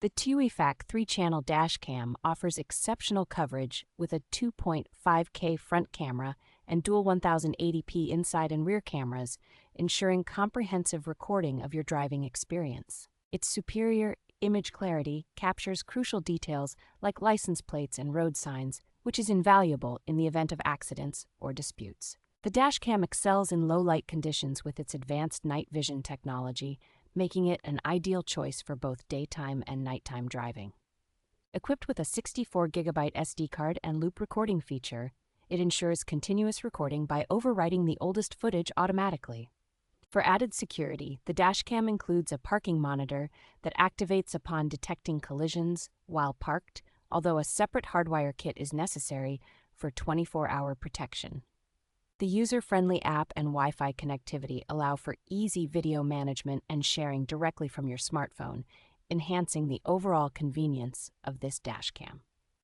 The TUIFAC 3-channel dash cam offers exceptional coverage with a 2.5K front camera and dual 1080p inside and rear cameras, ensuring comprehensive recording of your driving experience. Its superior image clarity captures crucial details like license plates and road signs, which is invaluable in the event of accidents or disputes. The dashcam excels in low-light conditions with its advanced night vision technology, making it an ideal choice for both daytime and nighttime driving. Equipped with a 64GB SD card and loop recording feature, it ensures continuous recording by overwriting the oldest footage automatically. For added security, the dashcam includes a parking monitor that activates upon detecting collisions while parked, although a separate hardwire kit is necessary for 24-hour protection. The user-friendly app and Wi-Fi connectivity allow for easy video management and sharing directly from your smartphone, enhancing the overall convenience of this dashcam.